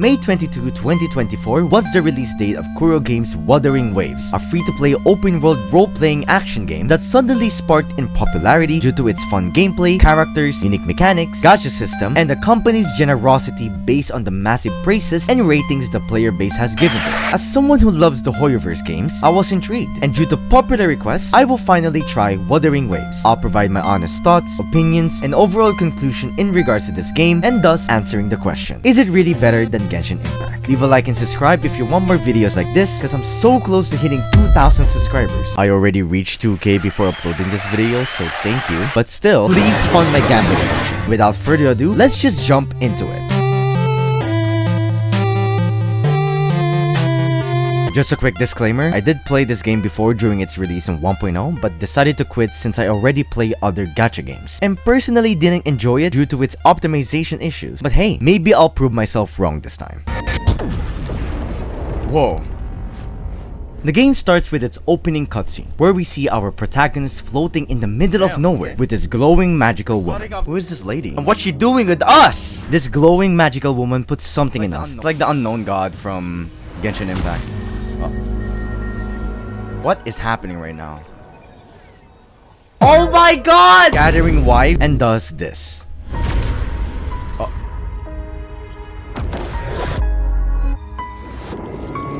May 22, 2024 was the release date of Kuro Games Wuthering Waves, a free-to-play open-world role-playing action game that suddenly sparked in popularity due to its fun gameplay, characters, unique mechanics, gacha system, and the company's generosity based on the massive praises and ratings the player base has given it. As someone who loves the Hoyoverse games, I was intrigued, and due to popular requests, I will finally try Wuthering Waves. I'll provide my honest thoughts, opinions, and overall conclusion in regards to this game, and thus answering the question, is it really better than Genshin Impact? Leave a like and subscribe if you want more videos like this, because I'm so close to hitting 2,000 subscribers. I already reached 2K before uploading this video, so thank you. But still, please fund my gambling addiction. Without further ado, let's just jump into it. Just a quick disclaimer, I did play this game before during its release in 1.0, but decided to quit since I already play other gacha games, and personally didn't enjoy it due to its optimization issues. But hey, maybe I'll prove myself wrong this time. Whoa. The game starts with its opening cutscene, where we see our protagonist floating in the middle of nowhere with this glowing magical woman. Who is this lady? And what's she doing with us? This glowing magical woman puts something in us. It's like the unknown god from Genshin Impact. Oh. What is happening right now? Oh my god! Gathering wife and does this. Oh.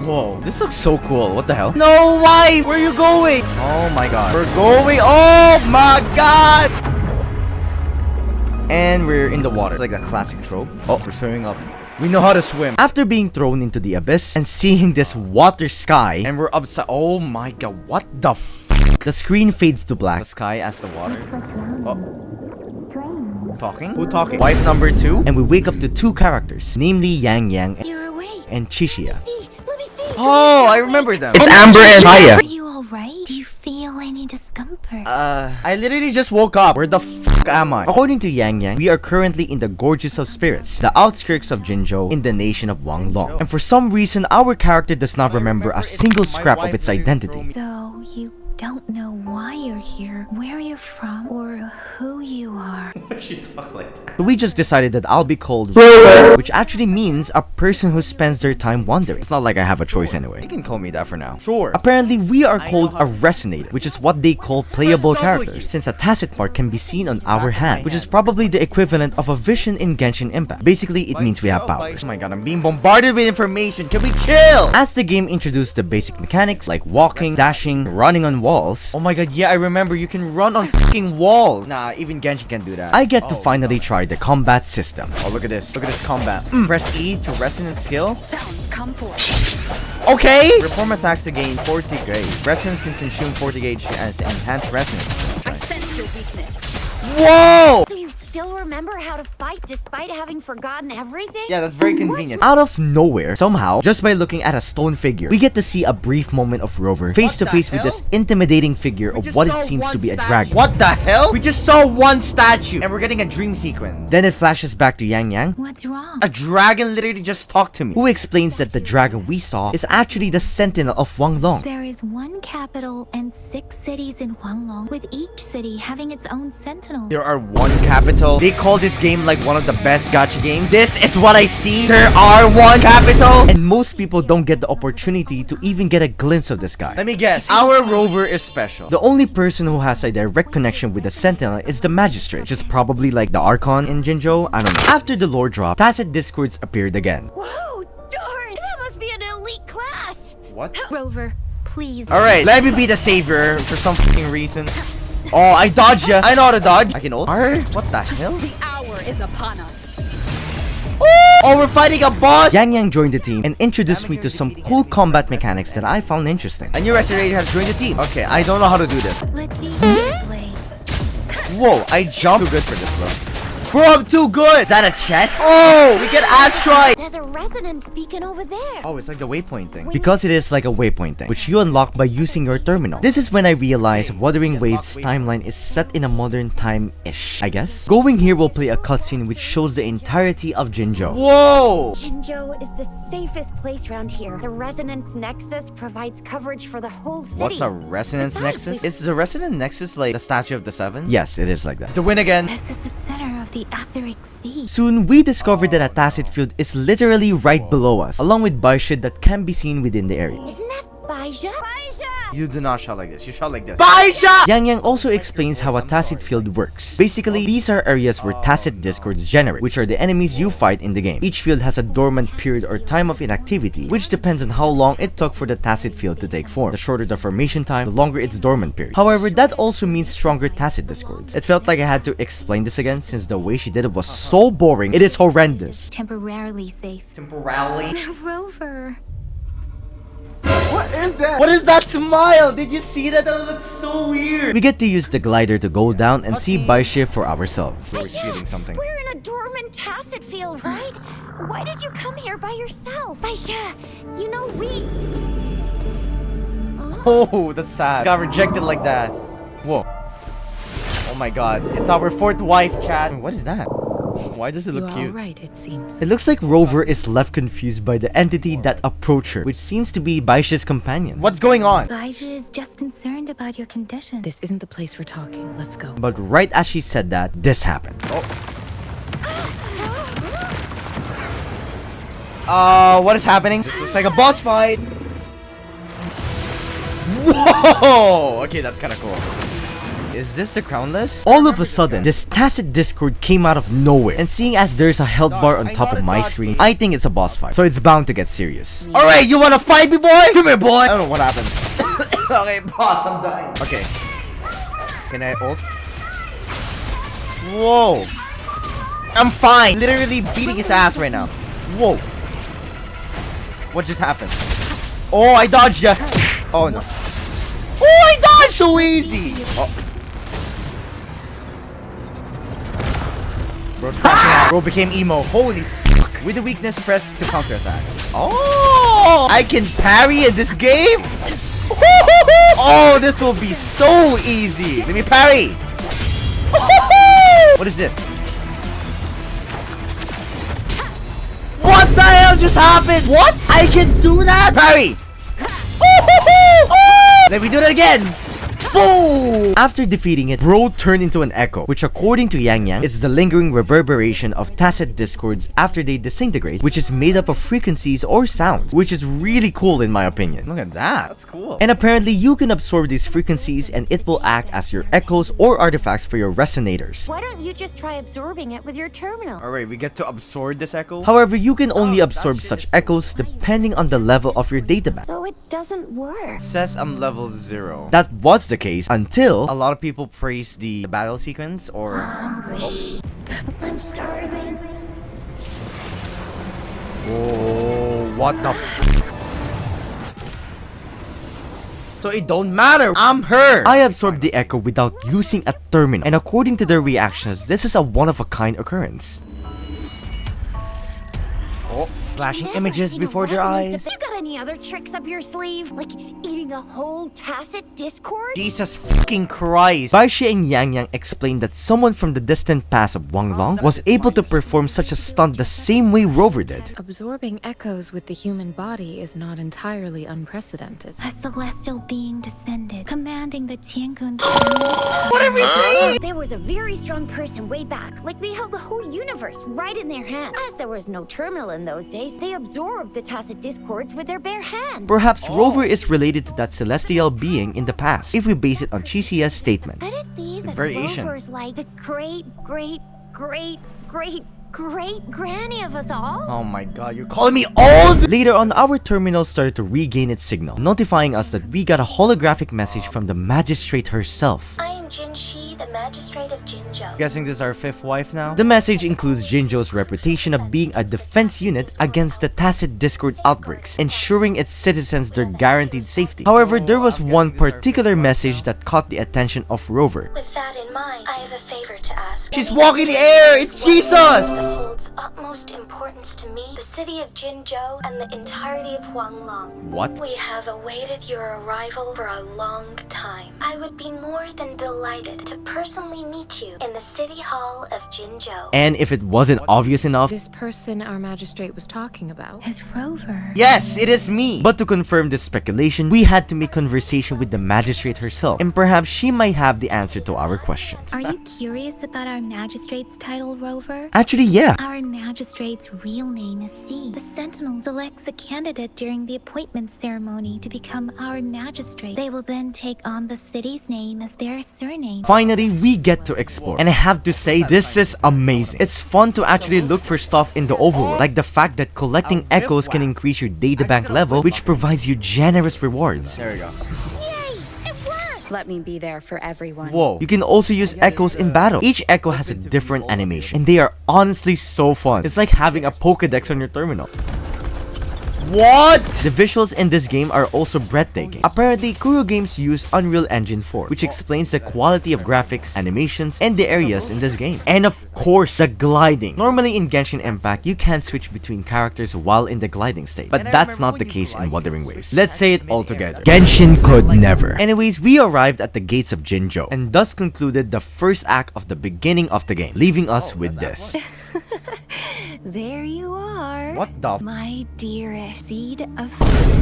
Whoa, this looks so cool. What the hell? No, wife! Where are you going? Oh my god. We're going. Oh my god! And we're in the water. It's like a classic trope. Oh, we're swimming up. We know how to swim. After being thrown into the abyss and seeing this water sky, and we're upside. Oh my god, what the f? The screen fades to black. The sky as the water. Oh. Talking? Who talking? Wife number 2. And we wake up to 2 characters, namely Yang Yang and Chixia. Let me see. Oh, I remember them. It's Amber and Haya. Are you alright? Do you feel any discomfort? I literally just woke up. Where the f am I? According to Yang Yang, we are currently in the Gorges of Spirits, the outskirts of Jinzhou in the nation of Wanglong. And for some reason, our character does not remember a single scrap of its identity. So you don't know why you're here, where you're from, or who you are. Why she talk like that? So we just decided that I'll be called Rover, which actually means a person who spends their time wandering. It's not like I have a choice anyway. You can call me that for now. Sure. Apparently, we are called a Resonator, which is what they call playable characters, since a tacit mark can be seen on our hand, which is probably the equivalent of a vision in Genshin Impact. Basically, it means we have powers. Oh my god, I'm being bombarded with information. Can we chill? As the game introduced the basic mechanics like walking, dashing, running on walls. Oh my god, yeah, I remember you can run on fucking walls. Nah, even Genshin can do that. I get to finally try the combat system. Oh, look at this. Look at this combat. Press E to resonance skill. Sounds come forth. Okay! Perform attacks to gain 40 gauge. Resonance can consume 40 gauge as enhanced resonance. I sense your weakness. Whoa! So you still remember how to fight despite having forgotten everything? Yeah, that's very convenient. Out of nowhere, somehow, just by looking at a stone figure, we get to see a brief moment of Rover face to face with this intimidating figure of what it seems to be a dragon. What the hell? We just saw one statue and we're getting a dream sequence. Then it flashes back to Yang Yang. What's wrong? A dragon literally just talked to me, who explains that the dragon we saw is actually the sentinel of Wanglong. There is one capital and 6 cities in Huanglong, with each city having its own sentinel. There are 1 capital. They call this game like one of the best gacha games. This is what I see. There are 1 capital. And most people don't get the opportunity to even get a glimpse of this guy. Let me guess. Our Rover is special. The only person who has a direct connection with the Sentinel is the Magistrate, which is probably like the Archon in Jinzhou. I don't know. After the lore drop, tacit discords appeared again. Whoa, darn! That must be an elite class! What? Rover, please. Alright, let me be the savior for some fucking reason. Oh, I dodged ya. I know how to dodge. I can ult. What the hell? The hour is upon us. Oh, we're fighting a boss! Yang Yang joined the team and introduced me to some cool combat mechanics that I found interesting. A new Resonator has joined the team. Okay, I don't know how to do this. Let's see play. Whoa, I jumped. Too good for this, bro. Bro, I'm too good! Is that a chest? Oh, we get asteroid! There's a resonance beacon over there. Oh, it's like the waypoint thing. Because it is like a waypoint thing, which you unlock by using your terminal. This is when I realized Wuthering Waves' timeline is set in a modern time-ish, I guess. Going here will play a cutscene which shows the entirety of Jinzhou. Whoa! Jinzhou is the safest place around here. The resonance nexus provides coverage for the whole city. What's a resonance Besides, nexus? Is the resonance nexus like the statue of the 7? Yes, it is like that. It's the win again. This is the center of the etheric sea. Soon, we discovered that a tacit field is literally literally right below us, along with Baishid that can be seen within the area. Isn't that Baisha? Baisha! You do not shout like this. You shout like this. Baisha! Yang Yang also explains how a tacit field works. Basically, these are areas where tacit discords generate, which are the enemies you fight in the game. Each field has a dormant period or time of inactivity, which depends on how long it took for the tacit field to take form. The shorter the formation time, the longer its dormant period. However, that also means stronger tacit discords. It felt like I had to explain this again since the way she did it was so boring. It is horrendous. Temporarily safe. Temporarily? Rover. What is that? What is that smile? Did you see that? That looks so weird. We get to use the glider to go down and see Baisha for ourselves. We're feeling something. We're in a dormant tacit field, right? Why did you come here by yourself? Baisha, you know we... Oh, that's sad. Got rejected like that. Whoa. Oh my god. It's our fourth wife, chat. What is that? Why does it look cute? Right, it seems. It looks like Rover is left confused by the entity that approached her, which seems to be Baisha's companion. What's going on? Baisha is just concerned about your condition. This isn't the place for talking. Let's go. But right as she said that, this happened. What is happening? This looks like a boss fight. Whoa! Okay, that's kind of cool. Is this the crownless? All of a sudden, this tacit discord came out of nowhere. And seeing as there's a health bar on top of my screen, I think it's a boss fight. So it's bound to get serious. Alright, you wanna fight me, boy? Come here, boy! I don't know what happened. Okay, boss, I'm dying. Okay. Can I ult? Whoa. I'm fine. Literally beating his ass right now. Whoa. What just happened? Oh, I dodged ya. Oh, no. Oh, I dodged so easy. Oh. Bro's crashing out. Bro became emo. Holy fuck. With the weakness, press to counterattack. Oh, I can parry in this game? Oh, this will be so easy. Let me parry. What is this? What the hell just happened? What? I can do that? Parry. Let me do that again. Boom! After defeating it, Bro turned into an echo, which according to Yang Yang, it's the lingering reverberation of tacit discords after they disintegrate, which is made up of frequencies or sounds, which is really cool in my opinion. Look at that. That's cool. And apparently you can absorb these frequencies and it will act as your echoes or artifacts for your resonators. Why don't you just try absorbing it with your terminal? Alright, we get to absorb this echo. However, you can only absorb such echoes depending on the level of your database. So it doesn't work. It says I'm level 0. That was the case until a lot of people praise the battle sequence or... Hungry. I'm starving. Oh, what the f... So it don't matter. I'm her. I absorbed the echo without using a terminal. And according to their reactions, this is a one-of-a-kind occurrence. Oh, flashing Never images seen a before their resonance eyes. of- You got any other tricks up your sleeve? Like eating a whole tacit discord? Jesus fucking Christ. Baisha and Yang Yang explained that someone from the distant past of Wanglong was able to perform such a stunt the same way Rover did. Absorbing echoes with the human body is not entirely unprecedented. A celestial being descended, commanding the Tiankun's What are we saying? There was a very strong person way back, like they held the whole universe right in their hand. As there was no terminal in those days, they absorbed the tacit discords with their bare hands. Perhaps Rover is related to that celestial being in the past, if we base it on Chisia's statement. Could it be that Variation. Rover's like the great granny of us all? Oh my god, you're calling me old! Later on, our terminal started to regain its signal, notifying us that we got a holographic message from the Magistrate herself. I am Jinzhou, the Magistrate of Jingzhou. Guessing this is our 5th wife now? The message includes Jingzhou's reputation of being a defense unit against the tacit discord outbreaks, ensuring its citizens their guaranteed safety. However, there was one particular message that caught the attention of Rover. With that in mind, I have a favor to ask. She's walking the air! It's Jesus! That holds utmost importance to me, the city of Jinzhou, and the entirety of Huanglong. What? We have awaited your arrival for a long time. I would be more than delighted to personally meet you in in the City Hall of Jinzhou. And if it wasn't obvious enough, This person our magistrate was talking about. As Rover. yes, it is me! But to confirm this speculation, we had to make conversation with the magistrate herself, and perhaps she might have the answer to our questions. Are you curious about our magistrate's title, Rover? Actually, yeah. Our magistrate's real name is C. The Sentinel selects a candidate during the appointment ceremony to become our magistrate. They will then take on the city's name as their surname. Finally, we get to explore. And I have to say, this is amazing. It's fun to actually look for stuff in the overworld, like the fact that collecting echoes can increase your databank level, which provides you generous rewards. There we go. Yay! It worked! Let me be there for everyone. Whoa. You can also use echoes in battle. Each echo has a different animation, and they are honestly so fun. It's like having a Pokédex on your terminal. What? The visuals in this game are also breathtaking. Apparently, Kuro Games used Unreal Engine 4, which explains the quality of graphics, animations, and the areas in this game. And of course, the gliding. Normally in Genshin Impact, you can't switch between characters while in the gliding state, but that's not the case in Wuthering Waves. Let's say it all together. Genshin could never. Anyways, we arrived at the gates of Jinzhou, and thus concluded the first act of the beginning of the game, leaving us with this. There you are. What the f- My dearest seed of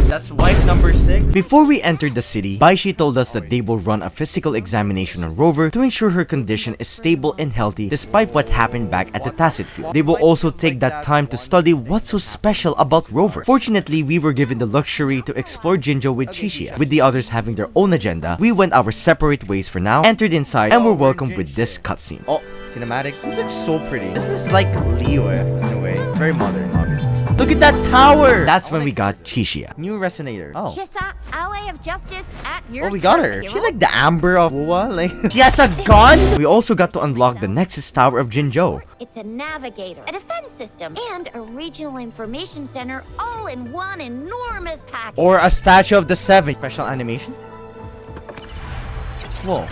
That's wife number 6. Before we entered the city, Baishi told us that they will run a physical examination on Rover to ensure her condition is stable and healthy despite what happened back at the Tacit Field. They will also take that time to study what's so special about Rover. Fortunately, we were given the luxury to explore Jinzhou with Chixia. With the others having their own agenda, we went our separate ways for now, entered inside, and were welcomed with this cutscene. Oh, cinematic. This looks so pretty. This is like Leo in a way. Very modern, obviously. Look at that tower! That's when we got Chixia. New resonator. Oh. Chissa, ally of justice at your Oh, we got her. service. She's like the Amber of Wuwa. Like, she has a gun? We also got to unlock the Nexus Tower of Jinzhou. It's a navigator, a defense system, and a regional information center all in one enormous package. Or a Statue of the Seven. Special animation? Whoa.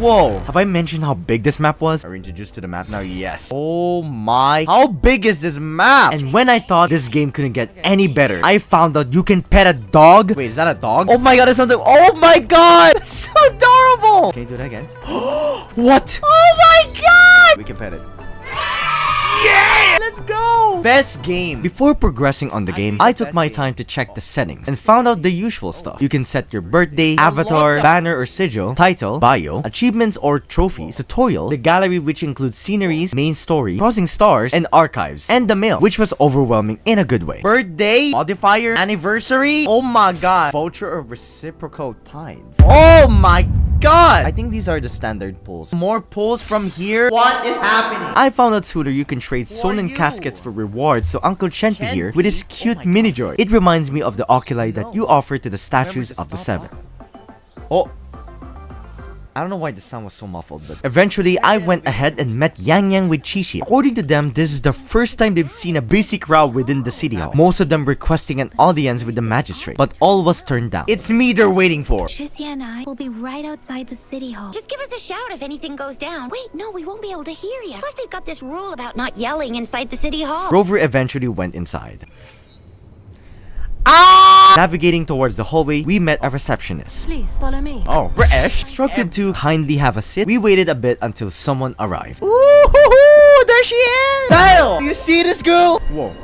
Whoa. Have I mentioned how big this map was? Are we introduced to the map now? Yes. Oh my. How big is this map? And when I thought this game couldn't get any better, I found out you can pet a dog. Wait, is that a dog? Oh my god, it's something. Oh my god. That's so adorable. Can you do that again? What? Oh my god. We can pet it. Yeah! Let's go! Best game! Before progressing on the game, I took my time to check the settings and found out the usual stuff. You can set your birthday, avatar, banner or sigil, title, bio, achievements or trophies, tutorial, the gallery which includes sceneries, main story, crossing stars, and archives, and the mail, which was overwhelming in a good way. Birthday, modifier, anniversary, oh my god, voucher or reciprocal tithes. Oh my god! I think these are the standard pulls. More pulls from here? What is happening? I found out sooner you can trade stolen caskets for rewards, so Uncle Chenpi here with his cute mini droid. It reminds me of the oculi that you offer to the statues of the Seven. Oh. I don't know why the sound was so muffled, but eventually I went ahead and met Yang Yang with Chixia. According to them, this is the first time they've seen a busy crowd within the city hall. Most of them requesting an audience with the magistrate, but all was turned down. It's me they're waiting for. Chixia and I will be right outside the city hall. Just give us a shout if anything goes down. Wait, no, we won't be able to hear you. Plus, they've got this rule about not yelling inside the city hall. Rover eventually went inside. Navigating towards the hallway, we met a receptionist. Please follow me. Oh, British. Instructed to kindly have a seat, we waited a bit until someone arrived. Ooh, there she is! Dale! Do you see this girl? Whoa.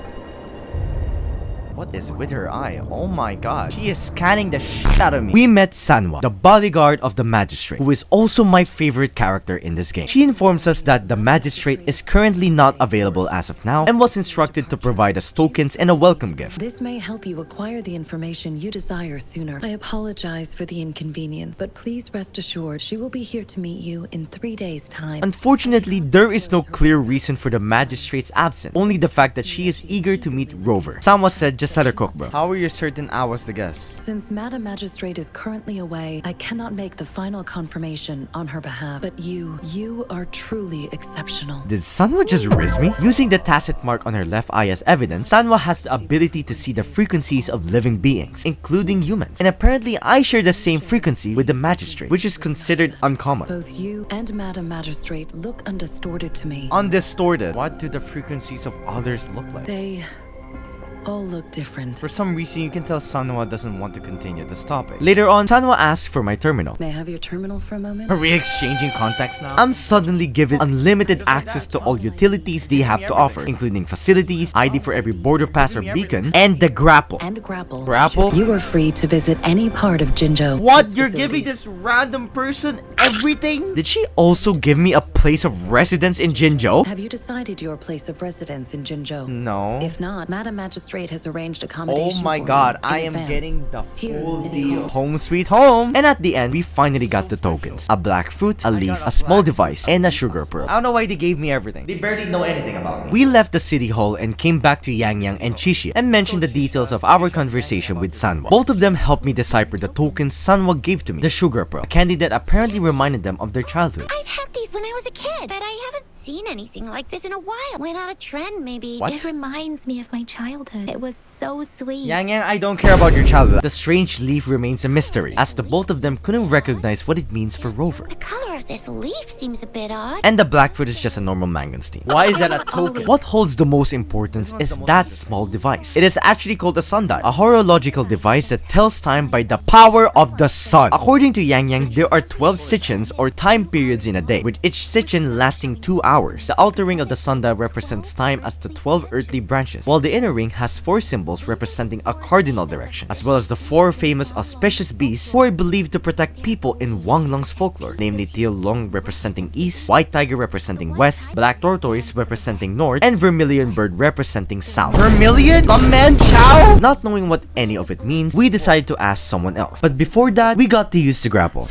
What is with her eye? Oh my god. She is scanning the shit out of me. We met Sanwa, the bodyguard of the magistrate, who is also my favorite character in this game. She informs us that the magistrate is currently not available as of now and was instructed to provide us tokens and a welcome gift. This may help you acquire the information you desire sooner. I apologize for the inconvenience, but please rest assured she will be here to meet you in 3 days' time. Unfortunately, there is no clear reason for the magistrate's absence, only the fact that she is eager to meet Rover. Sanwa said, just let her cook, bro. How are your certain hours to guess? Since Madam Magistrate is currently away, I cannot make the final confirmation on her behalf, but you are truly exceptional. Did Sanwa just riz me? Using the tacit mark on her left eye as evidence, Sanwa has the ability to see the frequencies of living beings, including humans. And apparently, I share the same frequency with the magistrate, which is considered uncommon. Both you and Madam Magistrate look undistorted to me. Undistorted. What do the frequencies of others look like? They all look different. For some reason, you can tell Sanwa doesn't want to continue this topic. Later on, Sanwa asks for my terminal. May I have your terminal for a moment? Are we exchanging contacts now? I'm suddenly given unlimited access to all utilities they have to offer, including facilities, ID for every border pass or beacon, and the grapple. And grapple. Grapple? You are free to visit any part of Jinzhou. What? You're giving this random person everything? Did she also give me a place of residence in Jinzhou? Have you decided your place of residence in Jinzhou? No. If not, Madam Magistrate has arranged accommodation. Oh my for god, you in I am advance. getting the Here, full City deal. Hall. Home sweet home. And at the end, we finally got the tokens. A black fruit, a leaf, a small device, and a sugar pearl. I don't know why they gave me everything. They barely know anything about me. We left the city hall and came back to Yang Yang and Chishi and mentioned the details of our conversation with Sanwa. Both of them helped me decipher the tokens Sanwa gave to me. The sugar pearl, a candy that apparently reminded them of their childhood. I've had these when I was a kid, but I haven't seen anything like this in a while. Went out of trend, maybe. What? It reminds me of my childhood. It was so sweet. Yang Yang, I don't care about your childhood. The strange leaf remains a mystery, as the both of them couldn't recognize what it means for Rover. The color of this leaf seems a bit odd. And the black fruit is just a normal mangosteen. Why is that a token? What holds the most importance is that small device. It is actually called a sundial, a horological device that tells time by the power of the sun. According to Yang Yang, there are 12 sichens or time periods in a day, with each sichen lasting 2 hours. The outer ring of the sundial represents time as the 12 earthly branches, while the inner ring has 4 symbols representing a cardinal direction, as well as the 4 famous auspicious beasts who are believed to protect people in Wanglong's folklore, namely Teal Long representing east, White Tiger representing west, Black Tortoise representing north, and Vermilion Bird representing south. Vermilion? The man chow? Not knowing what any of it means, we decided to ask someone else. But before that, we got to use the grapple.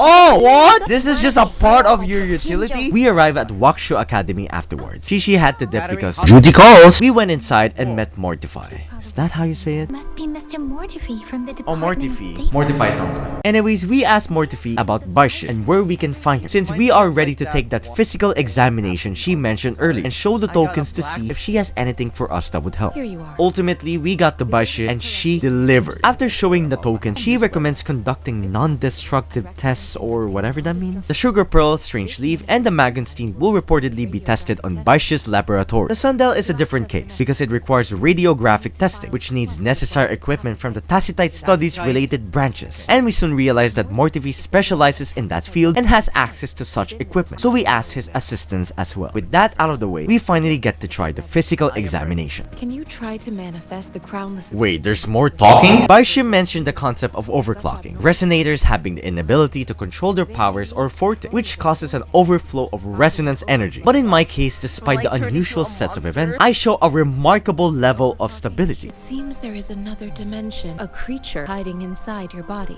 Oh, what? This is just a part of your utility? We arrive at Wakshu Academy afterwards. Shishi had to dip because duty calls. We went inside and met Mortify. Is that how you say it? Must be Mr. Mortify from the Oh, department. Mortify. Mortify sounds right. Anyways, we asked Mortify about Barshin and where we can find her, since we are ready to take that physical examination she mentioned earlier and show the tokens to see if she has anything for us that would help. Here you are. Ultimately, we got to Barshin and she delivered. After showing the tokens, she recommends conducting non-destructive tests or whatever that means. The sugar pearl, strange leaf, and the maggonstein will reportedly be tested on Baishi's laboratory. The sundial is a different case because it requires radiographic testing, which needs necessary equipment from the Tacitite Studies related branches. And we soon realized that Mortify specializes in that field and has access to such equipment, so we asked his assistance as well. With that out of the way, we finally get to try the physical examination. Can you try to manifest the crownless? Wait, there's more talking? Baishi mentioned the concept of overclocking, resonators having the inability to control their powers or forte, which causes an overflow of resonance energy. But in my case, despite the unusual sets of events, I show a remarkable level of stability. It seems there is another dimension, a creature hiding inside your body.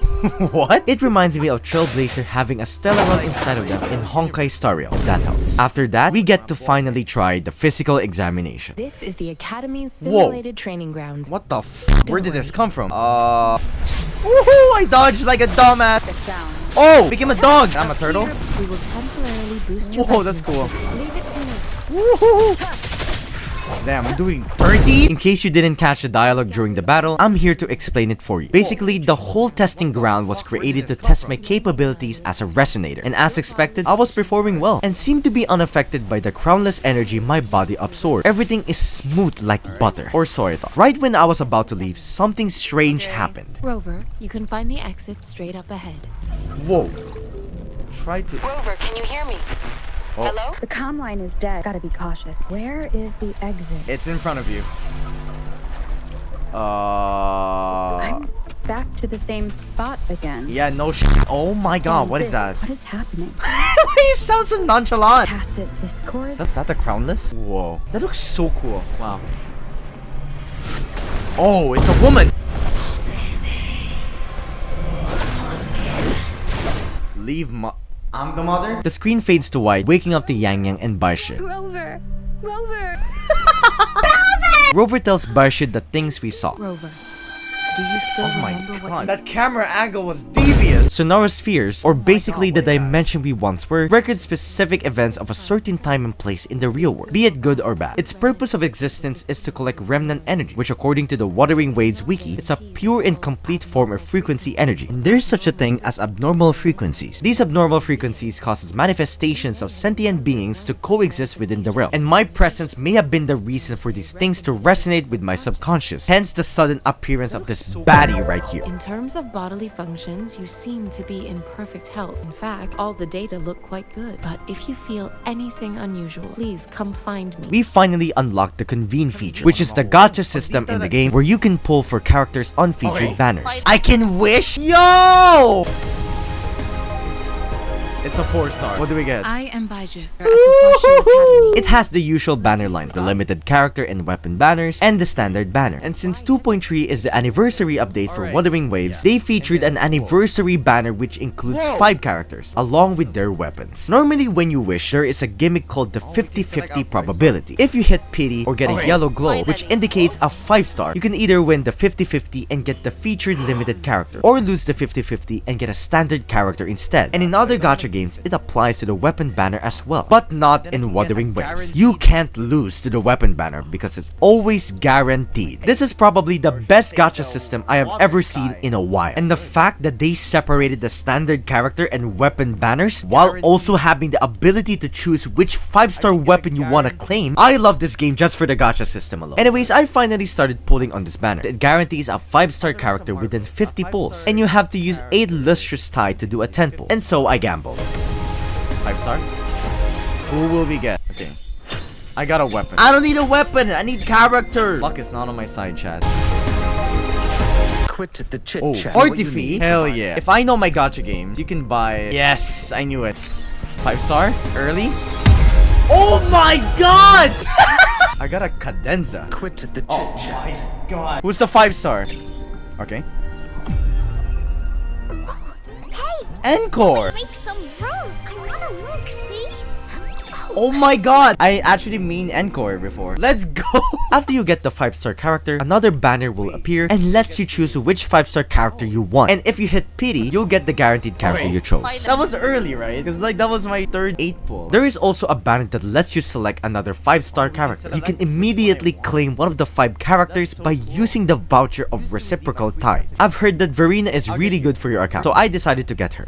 What? It reminds me of Trailblazer having a Stellaron inside of them in Honkai Star Rail, if that helps. After that, we get to finally try the physical examination. This is the Academy's simulated training ground. What the f? Where did this come from? Woohoo! I dodged like a dumbass! Oh! Became a dog! I'm a turtle? We will temporarily boost your Whoa, that's cool. resonance. Leave it to me. Woohoo! Damn, I'm doing 30? In case you didn't catch the dialogue during the battle, I'm here to explain it for you. Basically, the whole testing ground was created to test my capabilities as a resonator. And as expected, I was performing well and seemed to be unaffected by the crownless energy my body absorbed. Everything is smooth like butter or soy sauce. Right when I was about to leave, something strange happened. Rover, you can find the exit straight up ahead. Whoa. Try to... Rover, can you hear me? Oh. Hello? The comm line is dead. Gotta be cautious. Where is the exit? It's in front of you. I'm back to the same spot again. Yeah, no sh. Oh my god, what is that? What is happening? He sounds so nonchalant. Tacit Discord? Is that the crownless? Whoa. That looks so cool. Wow. Oh, it's a woman. Leave I'm the mother? The screen fades to white, waking up to Yang Yang and Barshin. Rover! Rover! Rover tells Barshin the things we saw. Rover, Do you still Oh my remember what god, you... that camera angle was devious! Sonara spheres, or basically the dimension we once were, record specific events of a certain time and place in the real world, be it good or bad. Its purpose of existence is to collect remnant energy, which according to the Wuthering Waves wiki, it's a pure and complete form of frequency energy. And there's such a thing as abnormal frequencies. These abnormal frequencies causes manifestations of sentient beings to coexist within the realm, and my presence may have been the reason for these things to resonate with my subconscious, hence the sudden appearance of this baddie right here. In terms of bodily functions, you seem to be in perfect health. In fact, all the data look quite good. But if you feel anything unusual, please come find me. We finally unlocked the convene feature, which is the gacha system in the game where you can pull for characters on featured banners. I can wish? Yo! It's a 4-star. What do we get? I am Baiju at the Hwashu Academy. It has the usual banner line, the limited character and weapon banners, and the standard banner. And since 2.3 is the anniversary update for Wuthering Waves, they featured an anniversary banner which includes 5 characters, along with their weapons. Normally when you wish, there is a gimmick called the 50-50 probability. If you hit pity or get a yellow glow, which indicates a 5-star, you can either win the 50-50 and get the featured limited character, or lose the 50-50 and get a standard character instead. And in other gacha games, it applies to the weapon banner as well, but not in Wuthering Waves. You can't lose to the weapon banner because it's always guaranteed. This is probably the best gacha system I have ever seen in a while, and the fact that they separated the standard character and weapon banners while also having the ability to choose which 5-star weapon you want to claim. I love this game just for the gacha system alone. Anyways, I finally started pulling on this banner. It guarantees a 5-star character within 50 pulls, and you have to use 8 lustrous tide to do a 10 pull, and so I gambled. 5-star? Who will we get? Okay. I got a weapon. I don't need a weapon! I need character! Luck is not on my side, chat. Quit the chit chat. Party fee? Hell yeah. If I know my gacha games, you can buy... Yes, I knew it. 5-star? Early? Oh my god! I got a cadenza. Quit the chit chat. Oh my god. Who's the 5-star? Okay. Encore! Make some room. I wanna look, see? Oh my god! I actually mean Encore before. Let's go! After you get the 5-star character, another banner will appear and lets you choose which 5-star character you want. And if you hit pity, you'll get the guaranteed character you chose. That was early, right? Because like that was my third 8 pull. There is also a banner that lets you select another 5-star character. You can immediately claim one of the 5 characters by using the voucher of reciprocal tides. I've heard that Verena is really good for your account, so I decided to get her.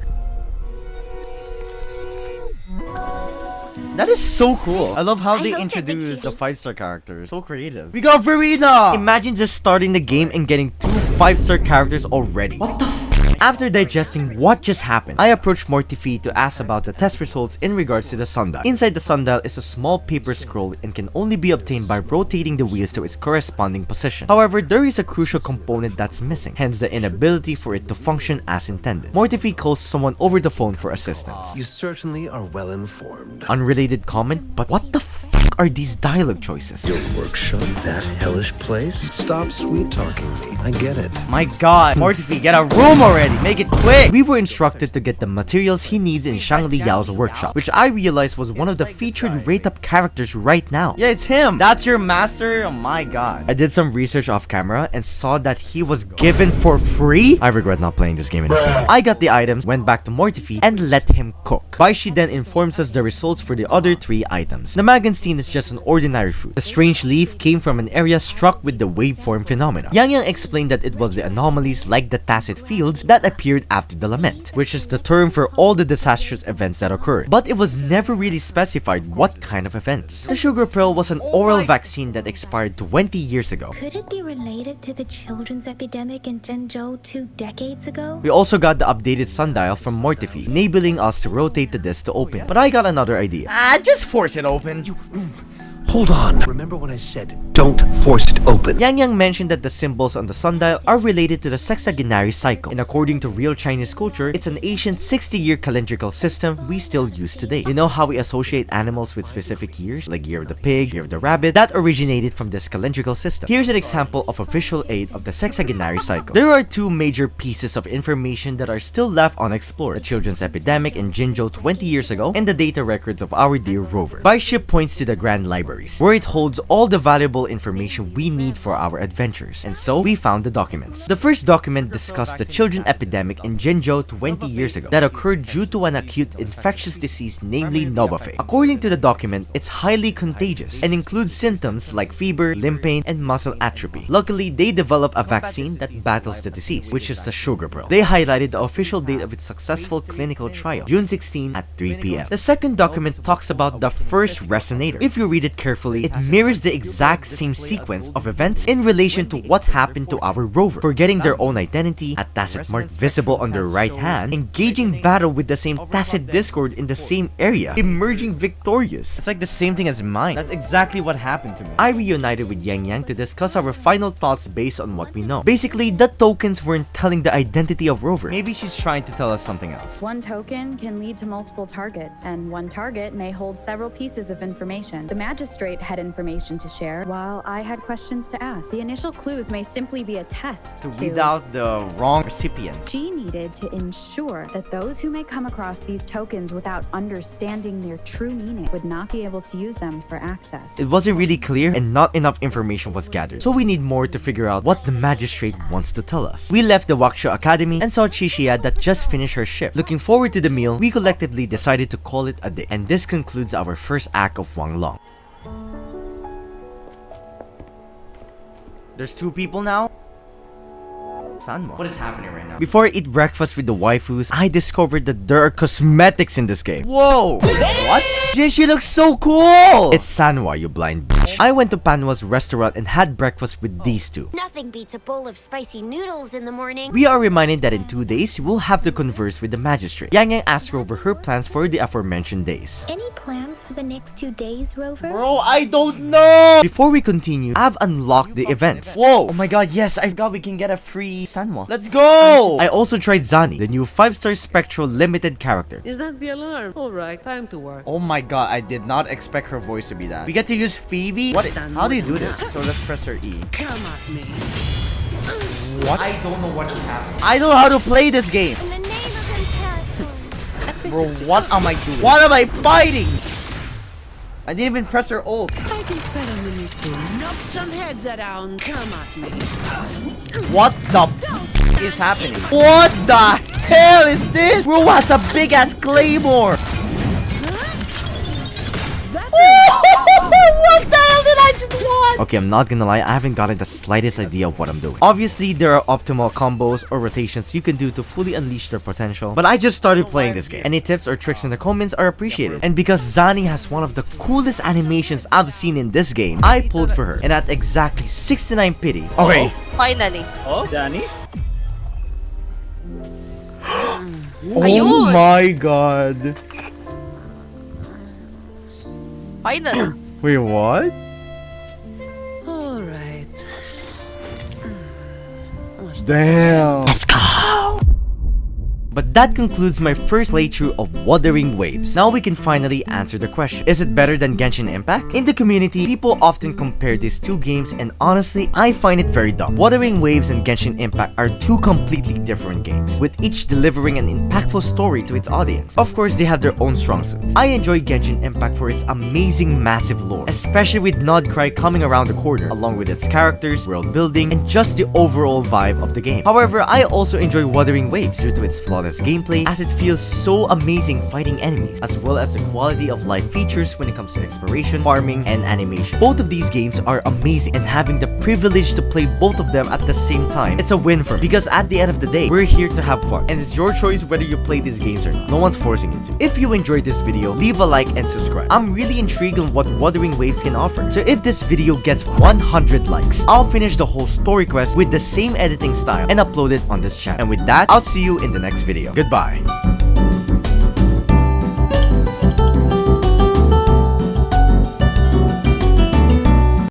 That is so cool. I love how they introduce the 5-star characters. So creative. We got Verena! Imagine just starting the game and getting 2 5-star characters already. What the f? After digesting what just happened, I approached Mortifi to ask about the test results in regards to the sundial. Inside the sundial is a small paper scroll and can only be obtained by rotating the wheels to its corresponding position. However, there is a crucial component that's missing, hence the inability for it to function as intended. Mortifi calls someone over the phone for assistance. You certainly are well informed. Unrelated comment, but what the f are these dialogue choices? Your workshop? That hellish place? Stop sweet-talking me. I get it. My god, Mortifi, get a room already! Make it quick! We were instructed to get the materials he needs in Shangli Yao's workshop, which I realized was one of the featured rate-up characters right now. Yeah, it's him! That's your master? Oh my god. I did some research off camera and saw that he was given for free? I regret not playing this game in a second. I got the items, went back to Mortifi, and let him cook. Baishi then informs us the results for the other 3 items. The Magenstein is just an ordinary fruit. The strange leaf came from an area struck with the waveform phenomena. Yang Yang explained that it was the anomalies like the tacit fields that appeared after the lament, which is the term for all the disastrous events that occurred. But it was never really specified what kind of events. The sugar pill was an oral vaccine that expired 20 years ago. Could it be related to the children's epidemic in Jinzhou 2 decades ago? We also got the updated sundial from Mortifi, enabling us to rotate the disc to open. But I got another idea. Just force it open. Hold on. Remember when I said, don't force it open? Yang Yang mentioned that the symbols on the sundial are related to the sexagenary cycle. And according to real Chinese culture, it's an ancient 60-year calendrical system we still use today. You know how we associate animals with specific years? Like year of the pig, year of the rabbit? That originated from this calendrical system. Here's an example of a visual aid of the sexagenary cycle. There are 2 major pieces of information that are still left unexplored. The children's epidemic in Jinzhou 20 years ago, and the data records of our dear rover. Bishop points to the Grand Library. libraries, where it holds all the valuable information we need for our adventures. And so, we found the documents. The first document discussed the children epidemic in Jinzhou 20 years ago that occurred due to an acute infectious disease, namely Novafe. According to the document, it's highly contagious and includes symptoms like fever, limb pain, and muscle atrophy. Luckily, they developed a vaccine that battles the disease, which is the sugar pearl. They highlighted the official date of its successful clinical trial, June 16 at 3 p.m. The second document talks about the first resonator. If you read it carefully, it mirrors the exact same sequence of events in relation to what happened to our rover, forgetting their own identity, a tacit mark visible on their right hand, engaging battle with the same tacit discord in the same area, emerging victorious. It's like the same thing as mine. That's exactly what happened to me. I reunited with Yang Yang to discuss our final thoughts based on what we know. Basically, the tokens weren't telling the identity of Rover. Maybe she's trying to tell us something else. One token can lead to multiple targets, and one target may hold several pieces of information. The Magistrate had information to share, while I had questions to ask. The initial clues may simply be a test To weed out the wrong recipients. She needed to ensure that those who may come across these tokens without understanding their true meaning would not be able to use them for access. It wasn't really clear and not enough information was gathered, so we need more to figure out what the Magistrate wants to tell us. We left the Waksho Academy and saw Chixia that just finished her shift. Looking forward to the meal, we collectively decided to call it a day, and this concludes our first act of Wang Long. There's 2 people now? Sanmo. What is happening right now? Before I eat breakfast with the waifus, I discovered that there are cosmetics in this game. Whoa! What? Jin, she looks so cool! It's Sanwa, you blind bitch. I went to Panwa's restaurant and had breakfast with these two. Nothing beats a bowl of spicy noodles in the morning. We are reminded that in 2 days, we'll have to converse with the Magistrate. Yang Yang asked Rover her plans for the aforementioned days. Any plans for the next 2 days, Rover? Bro, I don't know! Before we continue, I've unlocked the events. Whoa! Oh my god, yes, I forgot we can get a free Sanwa. Let's go! I also tried Zani, the new 5-star Spectral limited character. Is that the alarm? Alright, time to work. Oh my god, I did not expect her voice to be that. We get to use Phoebe? What? How do you do this? So let's press her E. Come at me. What? I don't know what just happened. I don't know how to play this game. In the name of imperative. Bro, what am I doing? What am I fighting? I didn't even press her ult. I can spend a minute to knock some heads around. Come at me. What the f is happening? What the hell is this? Bro has a big ass claymore. What the hell did I just watch? Okay, I'm not gonna lie, I haven't gotten the slightest idea of what I'm doing. Obviously, there are optimal combos or rotations you can do to fully unleash their potential, but I just started playing this game. Any tips or tricks in the comments are appreciated. And because Zani has one of the coolest animations I've seen in this game, I pulled for her, and at exactly 69 pity. Okay. Finally. Oh, Danny? Oh my god. Finally. Wait, what? Alright. Damn. Let's go. But that concludes my first playthrough of Wuthering Waves. Now we can finally answer the question. Is it better than Genshin Impact? In the community, people often compare these 2 games, and honestly, I find it very dumb. Wuthering Waves and Genshin Impact are 2 completely different games, with each delivering an impactful story to its audience. Of course, they have their own strong suits. I enjoy Genshin Impact for its amazing massive lore, especially with Nodcry coming around the corner, along with its characters, world building, and just the overall vibe of the game. However, I also enjoy Wuthering Waves due to its flawless gameplay, as it feels so amazing fighting enemies, as well as the quality of life features when it comes to exploration, farming, and animation. Both of these games are amazing, and having the privilege to play both of them at the same time, it's a win for me, because at the end of the day, we're here to have fun, and it's your choice whether you play these games or not. No one's forcing you to. If you enjoyed this video, leave a like and subscribe. I'm really intrigued on what Wuthering Waves can offer, so if this video gets 100 likes, I'll finish the whole story quest with the same editing style and upload it on this channel. And with that, I'll see you in the next video. Goodbye.